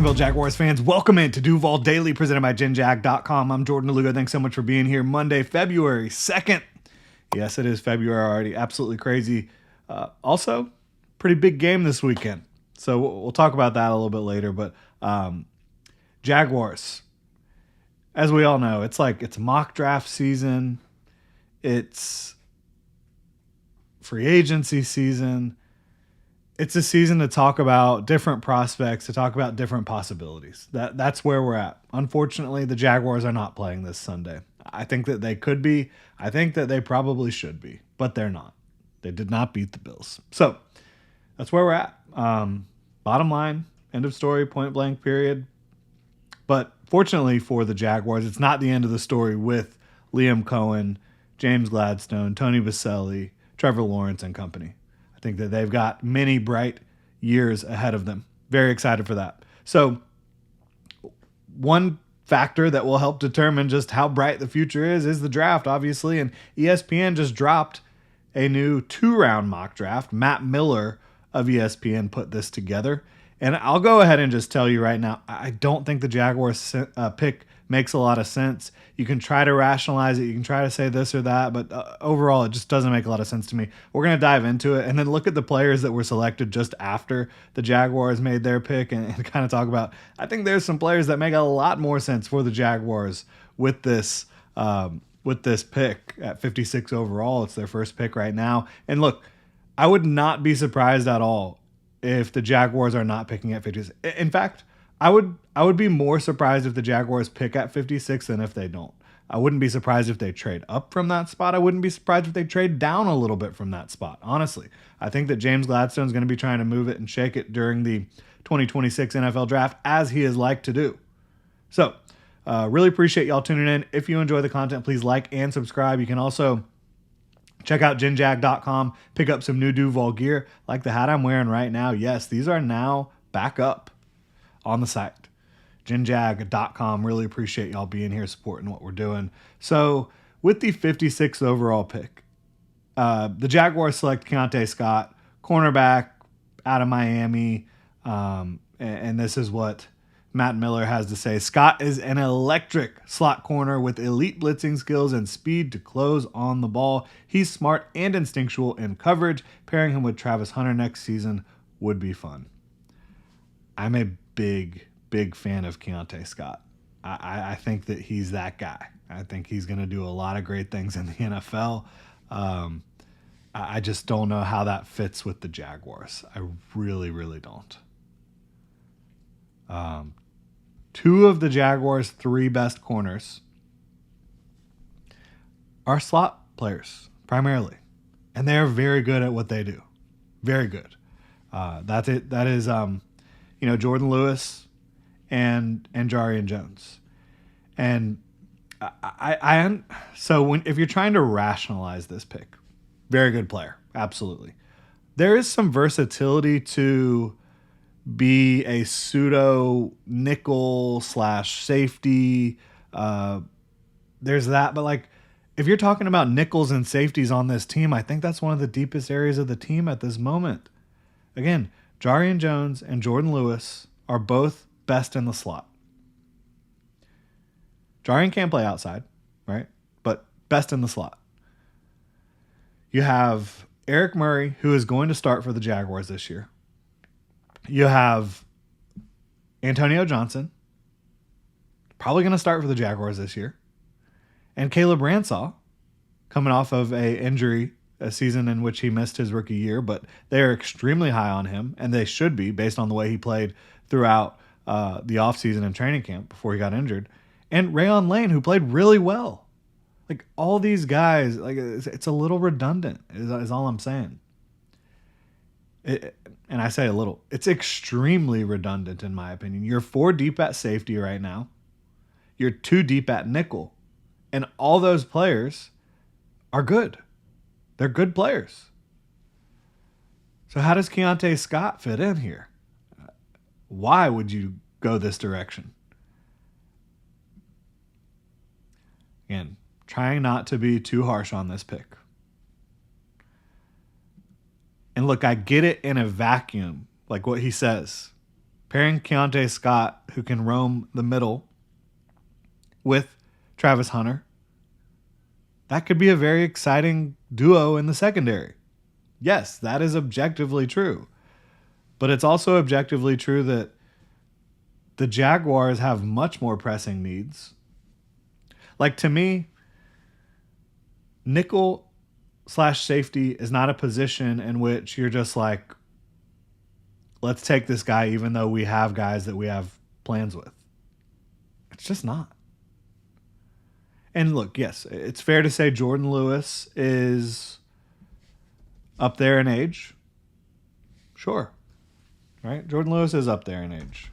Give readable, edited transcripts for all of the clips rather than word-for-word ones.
Jacksonville Jaguars fans, welcome into Duval Daily, presented by GenJag.com. I'm Jordan DeLugo. Thanks so much for being here. Monday, February 2nd. Yes, it is February already. Absolutely crazy. Also, pretty big game this weekend. So we'll talk about that a little bit later. But Jaguars, as we all know, it's mock draft season. It's free agency season. It's a season to talk about different prospects, to talk about different possibilities. That's where we're at. Unfortunately, the Jaguars are not playing this Sunday. I think that they could be. I think that they probably should be, but they're not. They did not beat the Bills. So that's where we're at. Bottom line, end of story, point blank, period. But fortunately for the Jaguars, it's not the end of the story with Liam Cohen, James Gladstone, Tony Baselli, Trevor Lawrence, and company. I think that they've got many bright years ahead of them. Very excited for that. So one factor that will help determine just how bright the future is the draft, obviously. And ESPN just dropped a new 2-round mock draft. Matt Miller of ESPN put this together. And I'll go ahead and just tell you right now, I don't think the Jaguars pick makes a lot of sense. You can try to rationalize it. You can try to say this or that, but overall, it just doesn't make a lot of sense to me. We're going to dive into it and then look at the players that were selected just after the Jaguars made their pick and kind of talk about, I think there's some players that make a lot more sense for the Jaguars with this pick at 56 overall. It's their first pick right now. And look, I would not be surprised at all if the Jaguars are not picking at 56. In fact, I would be more surprised if the Jaguars pick at 56 than if they don't. I wouldn't be surprised if they trade up from that spot. I wouldn't be surprised if they trade down a little bit from that spot, honestly. I think that James Gladstone is going to be trying to move it and shake it during the 2026 NFL draft, as he is like to do. So, really appreciate y'all tuning in. If you enjoy the content, please like and subscribe. You can also check out GenJag.com, pick up some new Duval gear, like the hat I'm wearing right now. Yes, these are now back up on the site. GenJag.com. Really appreciate y'all being here, supporting what we're doing. So with the 56th overall pick, the Jaguars select Keontae Scott, cornerback out of Miami. And this is what Matt Miller has to say. Scott is an electric slot corner with elite blitzing skills and speed to close on the ball. He's smart and instinctual in coverage. Pairing him with Travis Hunter next season would be fun. I'm a big fan of Keontae Scott. I think that he's that guy. I think he's going to do a lot of great things in the NFL. I just don't know how that fits with the Jaguars. I really, really don't. Two of the Jaguars' 3 best corners are slot players, primarily. And they are very good at what they do. Very good. That's it. That is, Jordan Lewis and Jarian Jones. And if you're trying to rationalize this pick, very good player, absolutely. There is some versatility to be a pseudo nickel / safety. There's that, but if you're talking about nickels and safeties on this team, I think that's one of the deepest areas of the team at this moment. Again, Jarian Jones and Jordan Lewis are both best in the slot. Jarian can't play outside, right? But best in the slot. You have Eric Murray, who is going to start for the Jaguars this year. You have Antonio Johnson, probably going to start for the Jaguars this year. And Caleb Ransaw, coming off of a season in which he missed his rookie year, but they are extremely high on him, and they should be based on the way he played throughout the offseason and training camp before he got injured. And Rayon Lane, who played really well. All these guys, it's a little redundant, is all I'm saying. And I say a little. It's extremely redundant, in my opinion. You're 4 deep at safety right now. You're 2 deep at nickel. And all those players are good. They're good players. So how does Keontae Scott fit in here? Why would you go this direction? Again, trying not to be too harsh on this pick. And look, I get it in a vacuum, like what he says. pairing Keontae Scott, who can roam the middle, with Travis Hunter, that could be a very exciting duo in the secondary. Yes, that is objectively true. But it's also objectively true that the Jaguars have much more pressing needs. Like, to me, nickel / safety is not a position in which you're just like, let's take this guy even though we have guys that we have plans with. It's just not. And look, yes, it's fair to say Jordan Lewis is up there in age. Sure. Right? Jordan Lewis is up there in age.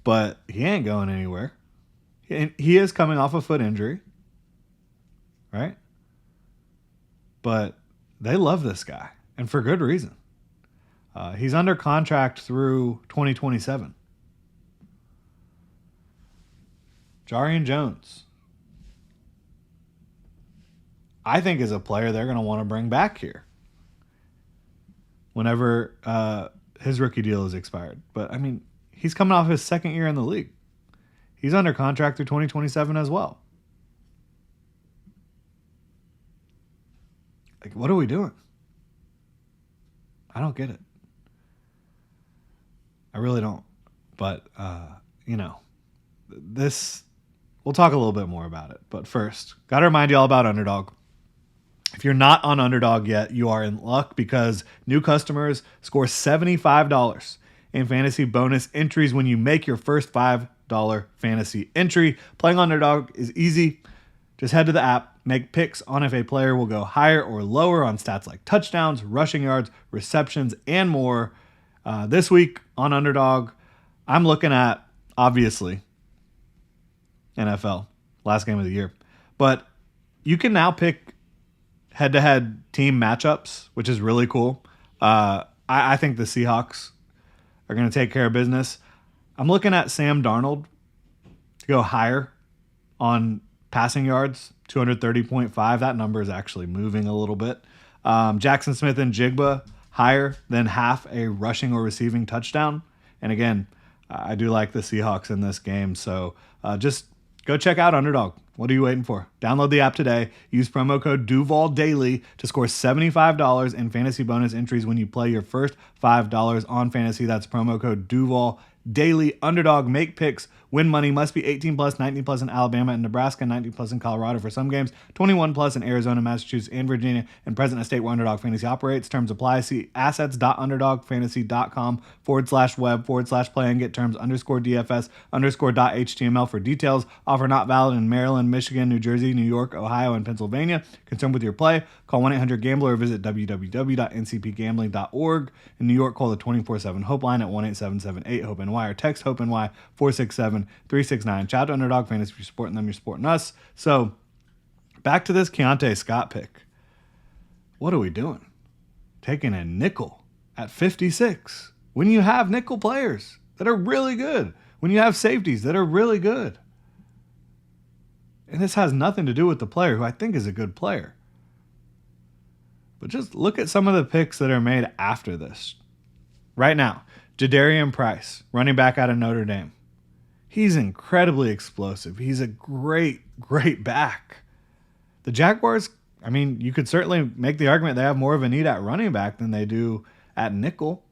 But he ain't going anywhere. He is coming off a foot injury. Right? But they love this guy. And for good reason. He's under contract through 2027. Jarian Jones, I think, is a player they're going to want to bring back here whenever his rookie deal is expired. But, I mean, he's coming off his second year in the league. He's under contract through 2027 as well. Like, what are we doing? I don't get it. I really don't. But, this... We'll talk a little bit more about it. But first, got to remind you all about Underdog. If you're not on Underdog yet, you are in luck because new customers score $75 in fantasy bonus entries when you make your first $5 fantasy entry. Playing Underdog is easy. Just head to the app, make picks on if a player will go higher or lower on stats like touchdowns, rushing yards, receptions, and more. This week on Underdog, I'm looking at, obviously, NFL, last game of the year. But you can now pick head-to-head team matchups, which is really cool. I think the Seahawks are going to take care of business. I'm looking at Sam Darnold to go higher on passing yards, 230.5. That number is actually moving a little bit. Jackson Smith and Jigba higher than half a rushing or receiving touchdown. And again, I do like the Seahawks in this game. So just go check out Underdog. What are you waiting for? Download the app today. Use promo code DuvalDaily to score $75 in fantasy bonus entries when you play your first $5 on fantasy. That's promo code DuvalDaily. Underdog, make picks, win money. Must be 18 plus, 19 plus in Alabama and Nebraska, 19 plus in Colorado for some games, 21 plus in Arizona, Massachusetts, and Virginia, and present in a state where Underdog Fantasy operates. Terms apply. See assets.underdogfantasy.com/web/play and get terms _DFS_.html for details. Offer not valid in Maryland, Michigan, New Jersey, New York, Ohio, and Pennsylvania. Concerned with your play? Call 1-800-GAMBLER or visit www.ncpgambling.org. In New York, call the 24/7 Hope line at 1-877-8-HOPE-NY or text HOPE-NY 467-369. Shout out to Underdog Fantasy. If you're supporting them, you're supporting us. So, back to this Keontae Scott pick. What are we doing? Taking a nickel at 56 when you have nickel players that are really good, when you have safeties that are really good. And this has nothing to do with the player, who I think is a good player. But just look at some of the picks that are made after this. Right now, Jadarian Price, running back out of Notre Dame. He's incredibly explosive. He's a great, great back. The Jaguars, I mean, you could certainly make the argument they have more of a need at running back than they do at nickel.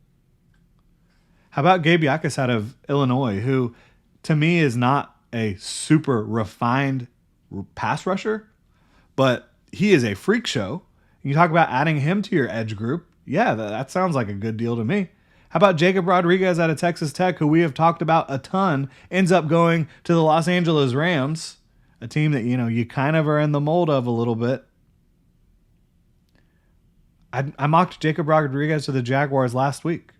How about Gabe Yakus out of Illinois, who to me is not a super refined pass rusher, but he is a freak show. You talk about adding him to your edge group. Yeah, that sounds like a good deal to me. How about Jacob Rodriguez out of Texas Tech, who we have talked about a ton, ends up going to the Los Angeles Rams, a team that, you kind of are in the mold of a little bit. I mocked Jacob Rodriguez to the Jaguars last week.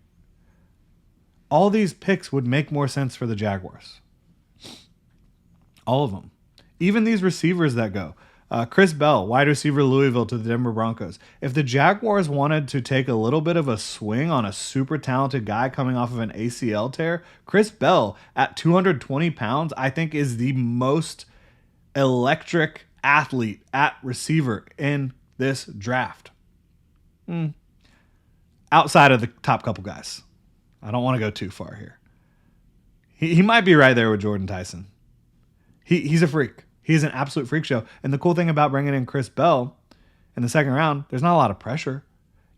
All these picks would make more sense for the Jaguars. All of them. Even these receivers that go. Chris Bell, wide receiver Louisville to the Denver Broncos. If the Jaguars wanted to take a little bit of a swing on a super talented guy coming off of an ACL tear, Chris Bell at 220 pounds, I think is the most electric athlete at receiver in this draft. Outside of the top couple guys. I don't want to go too far here. He might be right there with Jordan Tyson. He's a freak. He's an absolute freak show. And the cool thing about bringing in Chris Bell in the second round, there's not a lot of pressure.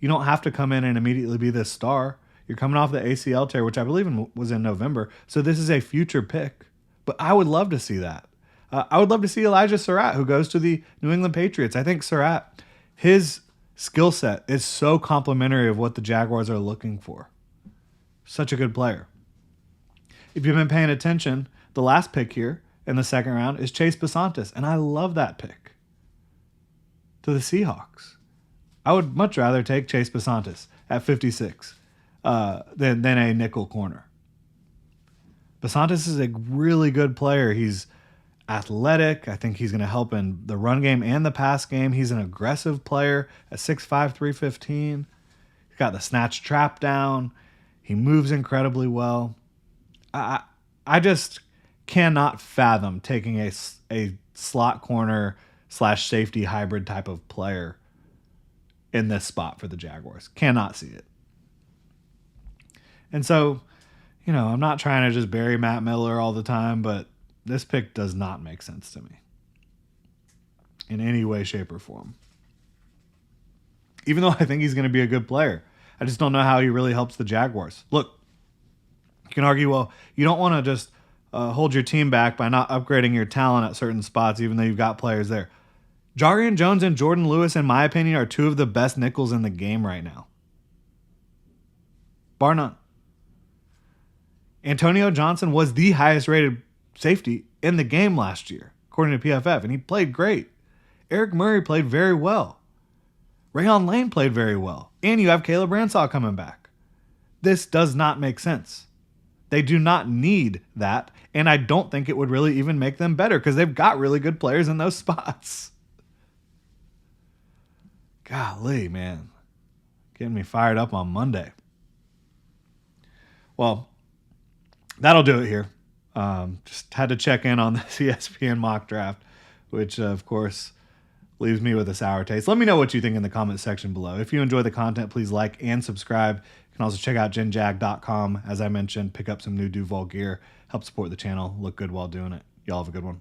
You don't have to come in and immediately be this star. You're coming off the ACL tear, which I believe was in November. So this is a future pick. But I would love to see that. I would love to see Elijah Surratt, who goes to the New England Patriots. I think Surratt, his skill set is so complimentary of what the Jaguars are looking for. Such a good player. If you've been paying attention, the last pick here in the second round is Chase Besantis, and I love that pick to the Seahawks. I would much rather take Chase Besantis at 56 than a nickel corner. Besantis is a really good player. He's athletic. I think he's going to help in the run game and the pass game. He's an aggressive player at 6'5", 315. He's got the snatch trap down. He moves incredibly well. I just cannot fathom taking a slot corner / safety hybrid type of player in this spot for the Jaguars. Cannot see it. And so, I'm not trying to just bury Matt Miller all the time, but this pick does not make sense to me in any way, shape, or form. Even though I think he's going to be a good player, I just don't know how he really helps the Jaguars. Look, you can argue, well, you don't want to just hold your team back by not upgrading your talent at certain spots, even though you've got players there. Jarrian Jones and Jordan Lewis, in my opinion, are two of the best nickels in the game right now. Bar none. Antonio Johnson was the highest rated safety in the game last year, according to PFF, and he played great. Eric Murray played very well. Rayon Lane played very well. And you have Caleb Ransaw coming back. This does not make sense. They do not need that, and I don't think it would really even make them better because they've got really good players in those spots. Golly, man. Getting me fired up on Monday. Well, that'll do it here. Just had to check in on this ESPN mock draft, which, of course, leaves me with a sour taste. Let me know what you think in the comment section below. If you enjoy the content, please like and subscribe. You can also check out genjag.com. As I mentioned, pick up some new Duval gear. Help support the channel. Look good while doing it. Y'all have a good one.